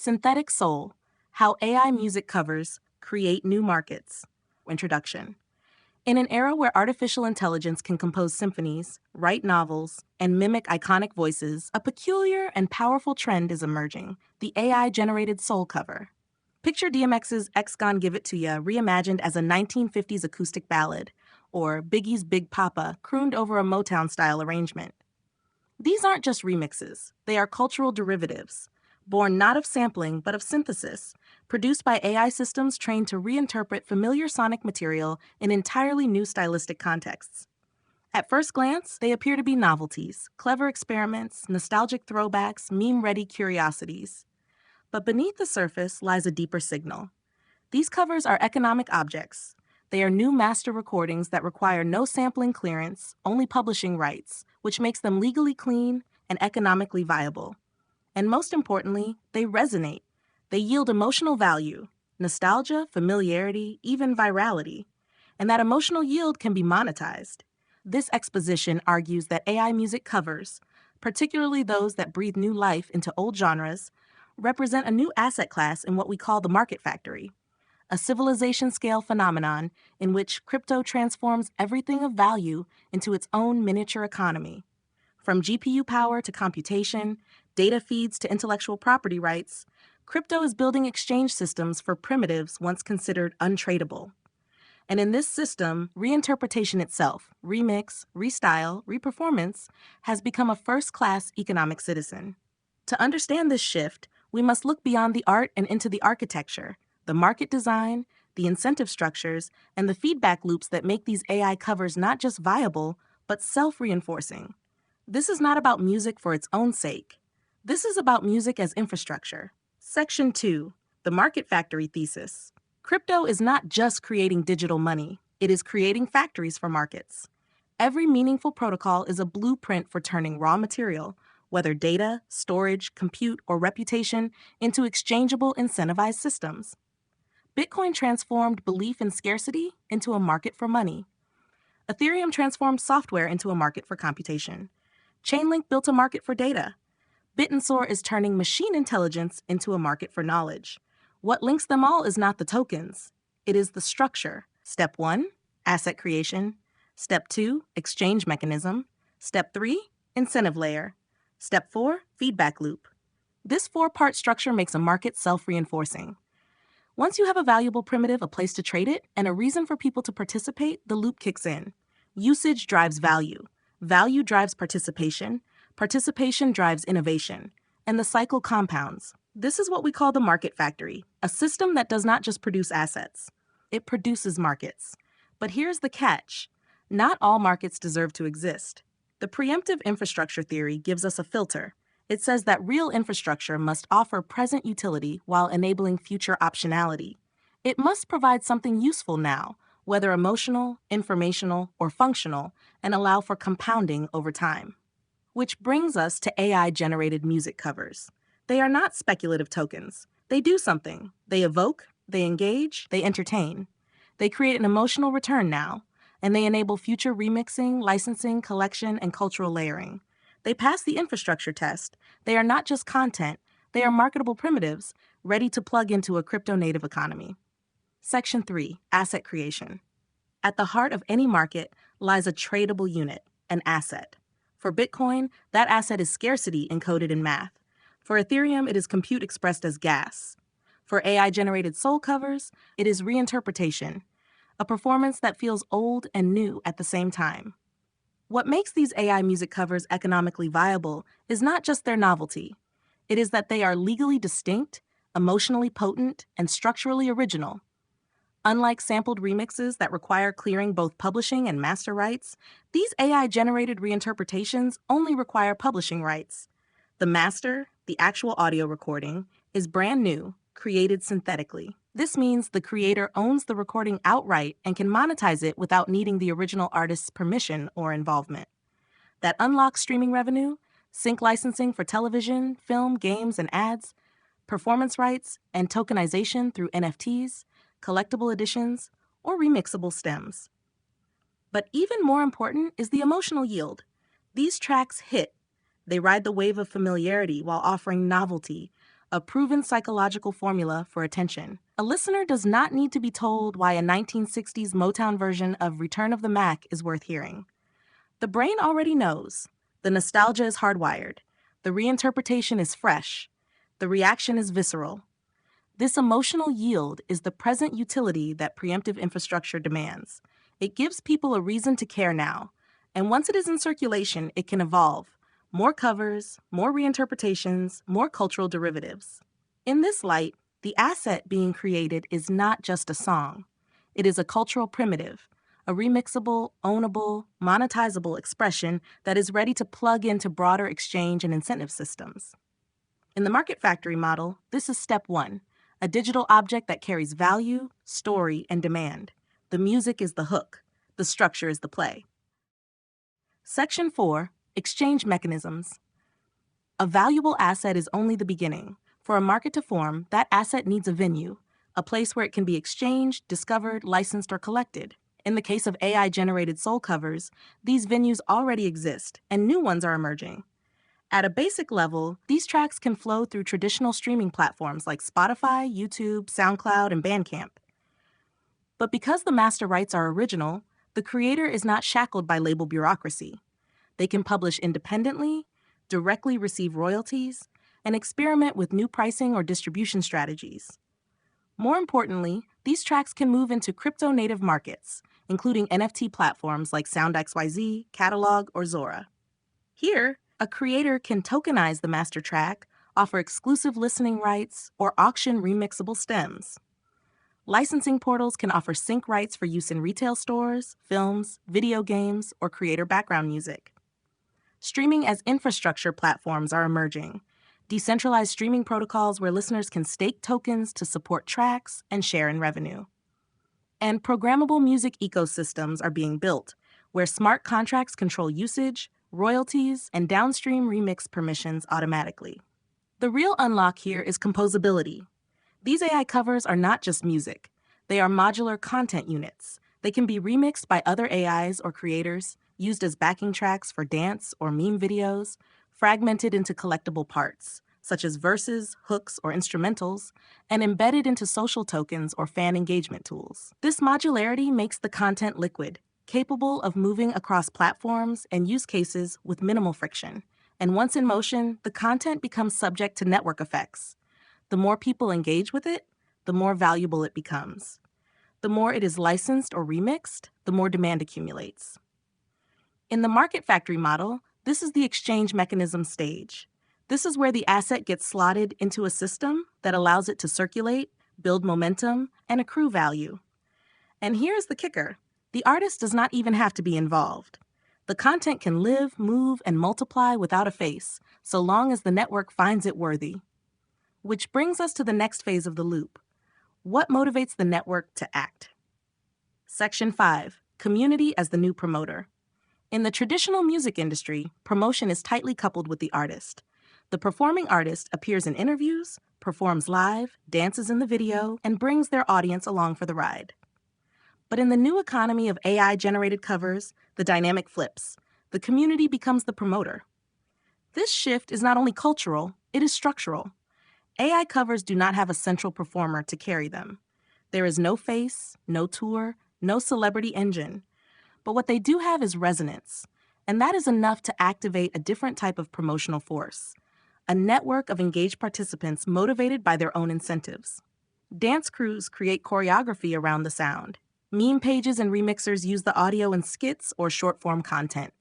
Synthetic Soul: How AI Music Covers Create New Markets. Introduction. In an era where artificial intelligence can compose symphonies, write novels, and mimic iconic voices, a peculiar and powerful trend is emerging: the AI-generated soul cover. Picture DMX's X Gon Give It To Ya reimagined as a 1950s acoustic ballad, or Biggie's Big Papa crooned over a Motown-style arrangement. These aren't just remixes, they are cultural derivatives, born not of sampling but of synthesis, produced by AI systems trained to reinterpret familiar sonic material in entirely new stylistic contexts. At first glance, they appear to be novelties, clever experiments, nostalgic throwbacks, meme-ready curiosities. But beneath the surface lies a deeper signal. These covers are economic objects. They are new master recordings that require no sampling clearance, only publishing rights, which makes them legally clean and economically viable. And most importantly, they resonate. They yield emotional value, nostalgia, familiarity, even virality. And that emotional yield can be monetized. This exposition argues that AI music covers, particularly those that breathe new life into old genres, represent a new asset class in what we call the market factory, a civilization-scale phenomenon in which crypto transforms everything of value into its own miniature economy. From GPU power to computation, data feeds to intellectual property rights, crypto is building exchange systems for primitives once considered untradeable. And in this system, reinterpretation itself, remix, restyle, reperformance, has become a first-class economic citizen. To understand this shift, we must look beyond the art and into the architecture, the market design, the incentive structures, and the feedback loops that make these AI covers not just viable, but self-reinforcing. This is not about music for its own sake. This is about music as infrastructure. Section 2, the Market Factory Thesis. Crypto is not just creating digital money, it is creating factories for markets. Every meaningful protocol is a blueprint for turning raw material, whether data, storage, compute, or reputation, into exchangeable, incentivized systems. Bitcoin transformed belief in scarcity into a market for money. Ethereum transformed software into a market for computation. Chainlink built a market for data. Bit&Soar is turning machine intelligence into a market for knowledge. What links them all is not the tokens. It is the structure. Step 1, asset creation. Step 2, exchange mechanism. Step 3, incentive layer. Step 4, feedback loop. This 4-part structure makes a market self-reinforcing. Once you have a valuable primitive, a place to trade it, and a reason for people to participate, the loop kicks in. Usage drives value. Value drives participation. Participation drives innovation. And the cycle compounds. This is what we call the market factory, a system that does not just produce assets. It produces markets. But here's the catch. Not all markets deserve to exist. The preemptive infrastructure theory gives us a filter. It says that real infrastructure must offer present utility while enabling future optionality. It must provide something useful now, whether emotional, informational, or functional, and allow for compounding over time. Which brings us to AI-generated music covers. They are not speculative tokens. They do something. They evoke, they engage, they entertain. They create an emotional return now, and they enable future remixing, licensing, collection, and cultural layering. They pass the infrastructure test. They are not just content. They are marketable primitives, ready to plug into a crypto-native economy. Section 3, asset creation. At the heart of any market lies a tradable unit, an asset. For Bitcoin, that asset is scarcity encoded in math. For Ethereum, it is compute expressed as gas. For AI-generated soul covers, it is reinterpretation, a performance that feels old and new at the same time. What makes these AI music covers economically viable is not just their novelty. It is that they are legally distinct, emotionally potent, and structurally original. Unlike sampled remixes that require clearing both publishing and master rights, these AI-generated reinterpretations only require publishing rights. The master, the actual audio recording, is brand new, created synthetically. This means the creator owns the recording outright and can monetize it without needing the original artist's permission or involvement. That unlocks streaming revenue, sync licensing for television, film, games, and ads, performance rights, and tokenization through NFTs, collectible editions, or remixable stems. But even more important is the emotional yield. These tracks hit. They ride the wave of familiarity while offering novelty, a proven psychological formula for attention. A listener does not need to be told why a 1960s Motown version of Return of the Mac is worth hearing. The brain already knows. The nostalgia is hardwired. The reinterpretation is fresh. The reaction is visceral. This emotional yield is the present utility that preemptive infrastructure demands. It gives people a reason to care now, and once it is in circulation, it can evolve. More covers, more reinterpretations, more cultural derivatives. In this light, the asset being created is not just a song. It is a cultural primitive, a remixable, ownable, monetizable expression that is ready to plug into broader exchange and incentive systems. In the market factory model, this is step one, a digital object that carries value, story, and demand. The music is the hook. The structure is the play. Section 4, exchange mechanisms. A valuable asset is only the beginning. For a market to form, that asset needs a venue, a place where it can be exchanged, discovered, licensed, or collected. In the case of AI-generated soul covers, these venues already exist, and new ones are emerging. At a basic level, these tracks can flow through traditional streaming platforms like Spotify, YouTube, SoundCloud, and Bandcamp. But because the master rights are original, the creator is not shackled by label bureaucracy. They can publish independently, directly receive royalties, and experiment with new pricing or distribution strategies. More importantly, these tracks can move into crypto-native markets, including NFT platforms like SoundXYZ, Catalog, or Zora. Here, a creator can tokenize the master track, offer exclusive listening rights, or auction remixable stems. Licensing portals can offer sync rights for use in retail stores, films, video games, or creator background music. Streaming as infrastructure platforms are emerging, decentralized streaming protocols where listeners can stake tokens to support tracks and share in revenue. And programmable music ecosystems are being built, where smart contracts control usage, royalties, and downstream remix permissions automatically. The real unlock here is composability. These AI covers are not just music. They are modular content units. They can be remixed by other AIs or creators, used as backing tracks for dance or meme videos, fragmented into collectible parts, such as verses, hooks, or instrumentals, and embedded into social tokens or fan engagement tools. This modularity makes the content liquid, capable of moving across platforms and use cases with minimal friction. And once in motion, the content becomes subject to network effects. The more people engage with it, the more valuable it becomes. The more it is licensed or remixed, the more demand accumulates. In the market factory model, this is the exchange mechanism stage. This is where the asset gets slotted into a system that allows it to circulate, build momentum, and accrue value. And here's the kicker. The artist does not even have to be involved. The content can live, move, and multiply without a face, so long as the network finds it worthy. Which brings us to the next phase of the loop. What motivates the network to act? Section 5, community as the new promoter. In the traditional music industry, promotion is tightly coupled with the artist. The performing artist appears in interviews, performs live, dances in the video, and brings their audience along for the ride. But in the new economy of AI-generated covers, the dynamic flips. The community becomes the promoter. This shift is not only cultural, it is structural. AI covers do not have a central performer to carry them. There is no face, no tour, no celebrity engine. But what they do have is resonance, and that is enough to activate a different type of promotional force, a network of engaged participants motivated by their own incentives. Dance crews create choreography around the sound. Meme pages and remixers use the audio in skits or short-form content.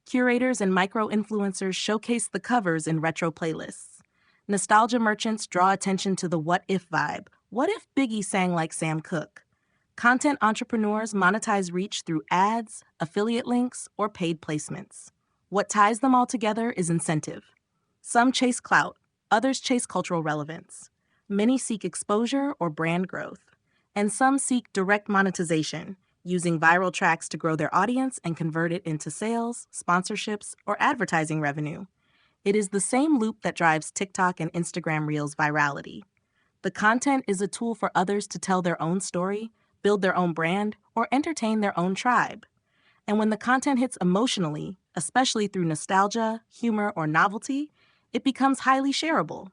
Curators and micro-influencers showcase the covers in retro playlists. Nostalgia merchants draw attention to the what-if vibe. What if Biggie sang like Sam Cooke? Content entrepreneurs monetize reach through ads, affiliate links, or paid placements. What ties them all together is incentive. Some chase clout, others chase cultural relevance. Many seek exposure or brand growth. And some seek direct monetization, using viral tracks to grow their audience and convert it into sales, sponsorships, or advertising revenue. It is the same loop that drives TikTok and Instagram Reels virality. The content is a tool for others to tell their own story, build their own brand, or entertain their own tribe. And when the content hits emotionally, especially through nostalgia, humor, or novelty, it becomes highly shareable.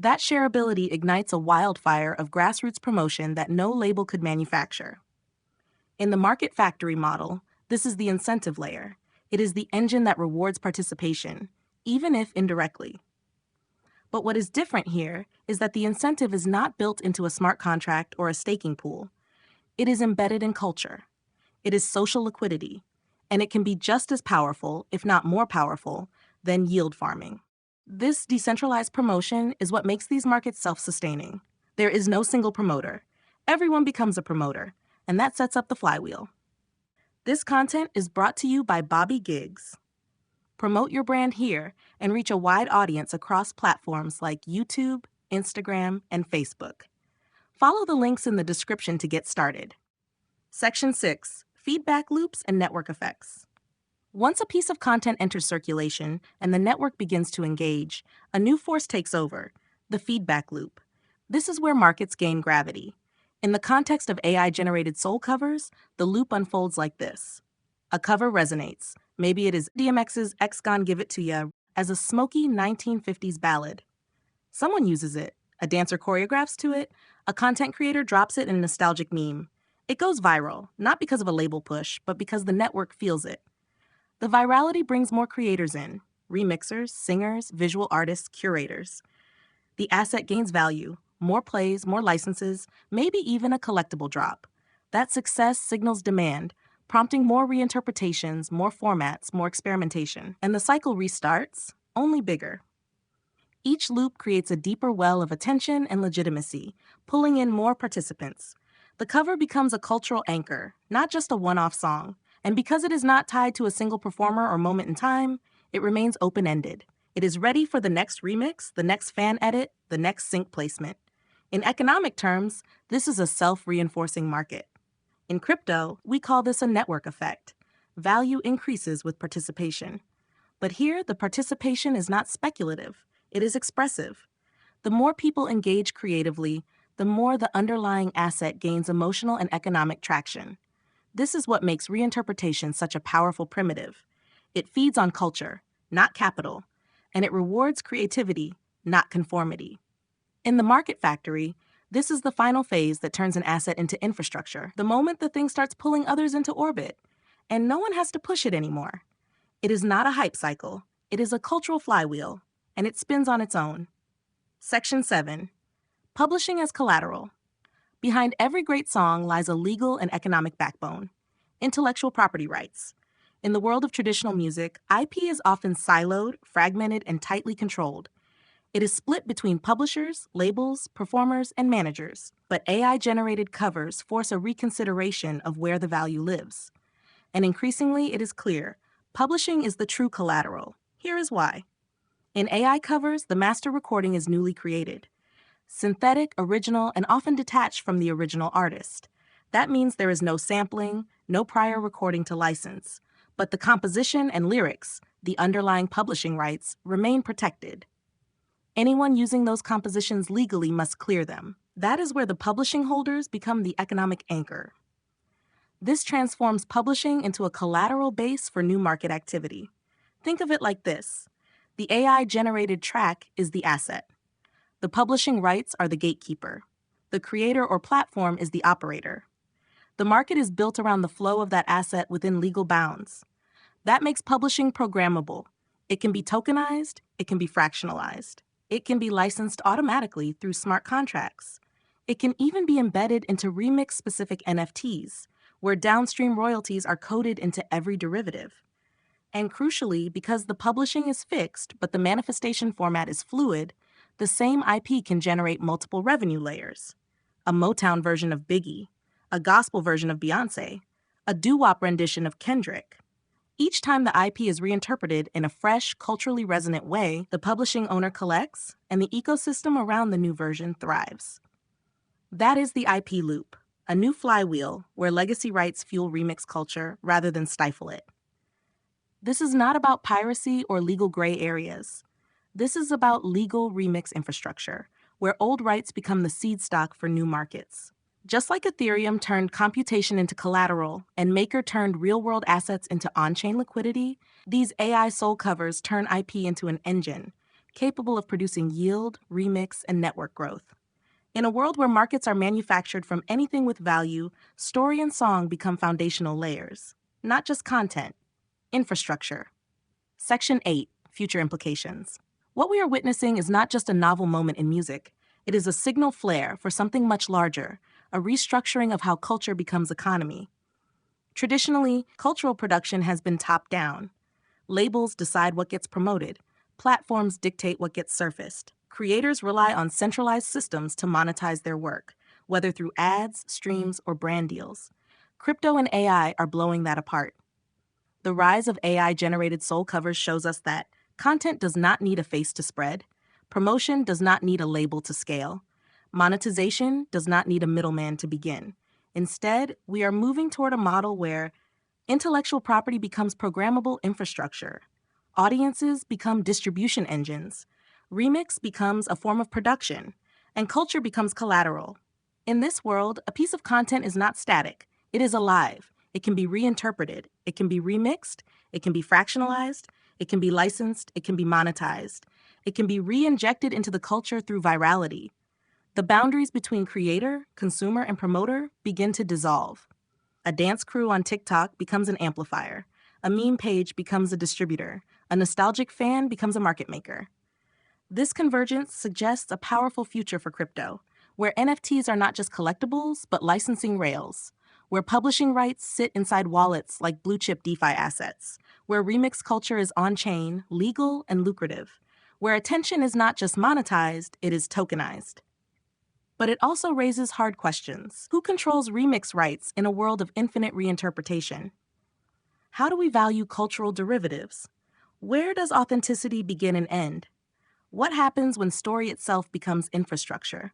That shareability ignites a wildfire of grassroots promotion that no label could manufacture. In the market factory model, this is the incentive layer. It is the engine that rewards participation, even if indirectly. But what is different here is that the incentive is not built into a smart contract or a staking pool. It is embedded in culture. It is social liquidity, and it can be just as powerful, if not more powerful, than yield farming. This decentralized promotion is what makes these markets self-sustaining. There is no single promoter. Everyone becomes a promoter, and that sets up the flywheel. This content is brought to you by Bobby Giggs. Promote your brand here and reach a wide audience across platforms like YouTube, Instagram, and Facebook. Follow the links in the description to get started. Section 6. Feedback loops and network effects. Once a piece of content enters circulation and the network begins to engage, a new force takes over, the feedback loop. This is where markets gain gravity. In the context of AI-generated soul covers, the loop unfolds like this. A cover resonates. Maybe it is DMX's X Gon Give It To Ya as a smoky 1950s ballad. Someone uses it. A dancer choreographs to it. A content creator drops it in a nostalgic meme. It goes viral, not because of a label push, but because the network feels it. The virality brings more creators in. Remixers, singers, visual artists, curators. The asset gains value. More plays, more licenses, maybe even a collectible drop. That success signals demand, prompting more reinterpretations, more formats, more experimentation. And the cycle restarts, only bigger. Each loop creates a deeper well of attention and legitimacy, pulling in more participants. The cover becomes a cultural anchor, not just a one-off song. And because it is not tied to a single performer or moment in time, it remains open-ended. It is ready for the next remix, the next fan edit, the next sync placement. In economic terms, this is a self-reinforcing market. In crypto, we call this a network effect. Value increases with participation. But here, the participation is not speculative. It is expressive. The more people engage creatively, the more the underlying asset gains emotional and economic traction. This is what makes reinterpretation such a powerful primitive. It feeds on culture, not capital, and it rewards creativity, not conformity. In the market factory, this is the final phase that turns an asset into infrastructure, the moment the thing starts pulling others into orbit, and no one has to push it anymore. It is not a hype cycle, it is a cultural flywheel, and it spins on its own. Section 7. Publishing as collateral. Behind every great song lies a legal and economic backbone. Intellectual property rights. In the world of traditional music, IP is often siloed, fragmented, and tightly controlled. It is split between publishers, labels, performers, and managers. But AI-generated covers force a reconsideration of where the value lives. And increasingly, it is clear, publishing is the true collateral. Here is why. In AI covers, the master recording is newly created. Synthetic, original, and often detached from the original artist. That means there is no sampling, no prior recording to license. But the composition and lyrics, the underlying publishing rights, remain protected. Anyone using those compositions legally must clear them. That is where the publishing holders become the economic anchor. This transforms publishing into a collateral base for new market activity. Think of it like this. The AI-generated track is the asset. The publishing rights are the gatekeeper. The creator or platform is the operator. The market is built around the flow of that asset within legal bounds. That makes publishing programmable. It can be tokenized, it can be fractionalized. It can be licensed automatically through smart contracts. It can even be embedded into remix-specific NFTs, where downstream royalties are coded into every derivative. And crucially, because the publishing is fixed, but the manifestation format is fluid, the same IP can generate multiple revenue layers. A Motown version of Biggie, a gospel version of Beyoncé, a doo-wop rendition of Kendrick. Each time the IP is reinterpreted in a fresh, culturally resonant way, the publishing owner collects, and the ecosystem around the new version thrives. That is the IP loop, a new flywheel where legacy rights fuel remix culture rather than stifle it. This is not about piracy or legal gray areas. This is about legal remix infrastructure, where old rights become the seed stock for new markets. Just like Ethereum turned computation into collateral and Maker turned real-world assets into on-chain liquidity, these AI soul covers turn IP into an engine, capable of producing yield, remix, and network growth. In a world where markets are manufactured from anything with value, story and song become foundational layers, not just content, infrastructure. Section 8, Future Implications. What we are witnessing is not just a novel moment in music, it is a signal flare for something much larger, a restructuring of how culture becomes economy. Traditionally, cultural production has been top-down. Labels decide what gets promoted. Platforms dictate what gets surfaced. Creators rely on centralized systems to monetize their work, whether through ads, streams, or brand deals. Crypto and AI are blowing that apart. The rise of AI-generated soul covers shows us that content does not need a face to spread. Promotion does not need a label to scale. Monetization does not need a middleman to begin. Instead, we are moving toward a model where intellectual property becomes programmable infrastructure. Audiences become distribution engines. Remix becomes a form of production. And culture becomes collateral. In this world, a piece of content is not static. It is alive. It can be reinterpreted. It can be remixed. It can be fractionalized. It can be licensed. It can be monetized. It can be re-injected into the culture through virality. The boundaries between creator, consumer, and promoter begin to dissolve. A dance crew on TikTok becomes an amplifier. A meme page becomes a distributor. A nostalgic fan becomes a market maker. This convergence suggests a powerful future for crypto, where NFTs are not just collectibles, but licensing rails, where publishing rights sit inside wallets like blue-chip DeFi assets, where remix culture is on-chain, legal, and lucrative, where attention is not just monetized, it is tokenized. But it also raises hard questions. Who controls remix rights in a world of infinite reinterpretation? How do we value cultural derivatives? Where does authenticity begin and end? What happens when story itself becomes infrastructure?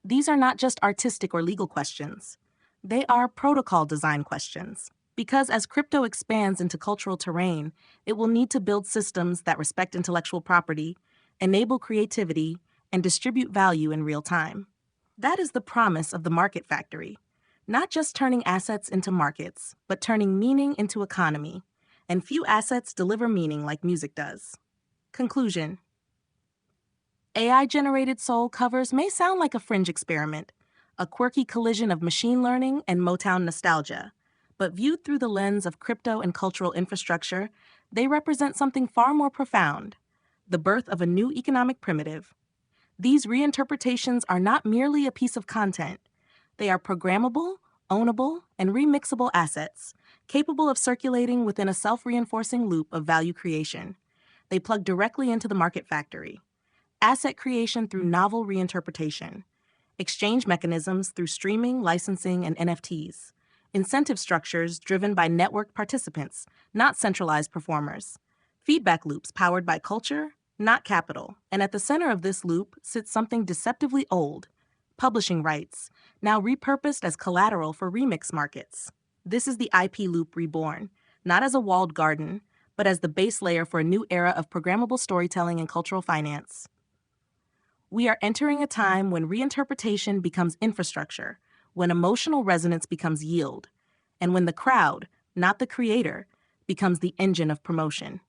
These are not just artistic or legal questions. They are protocol design questions. Because as crypto expands into cultural terrain, it will need to build systems that respect intellectual property, enable creativity, and distribute value in real time. That is the promise of the market factory. Not just turning assets into markets, but turning meaning into economy. And few assets deliver meaning like music does. Conclusion. AI-generated soul covers may sound like a fringe experiment, a quirky collision of machine learning and Motown nostalgia. But viewed through the lens of crypto and cultural infrastructure, they represent something far more profound, the birth of a new economic primitive. These reinterpretations are not merely a piece of content. They are programmable, ownable, and remixable assets, capable of circulating within a self-reinforcing loop of value creation. They plug directly into the market factory. Asset creation through novel reinterpretation. Exchange mechanisms through streaming, licensing, and NFTs. Incentive structures driven by network participants, not centralized performers. Feedback loops powered by culture, not capital. And at the center of this loop sits something deceptively old, publishing rights, now repurposed as collateral for remix markets. This is the IP loop reborn, not as a walled garden, but as the base layer for a new era of programmable storytelling and cultural finance. We are entering a time when reinterpretation becomes infrastructure, when emotional resonance becomes yield, and when the crowd, not the creator, becomes the engine of promotion.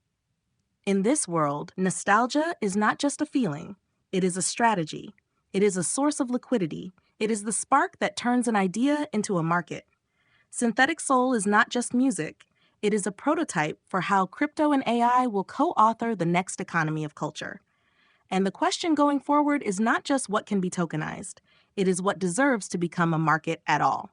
In this world, nostalgia is not just a feeling, it is a strategy. It is a source of liquidity. It is the spark that turns an idea into a market. Synthetic soul is not just music. It is a prototype for how crypto and AI will co-author the next economy of culture. And the question going forward is not just what can be tokenized. It is what deserves to become a market at all.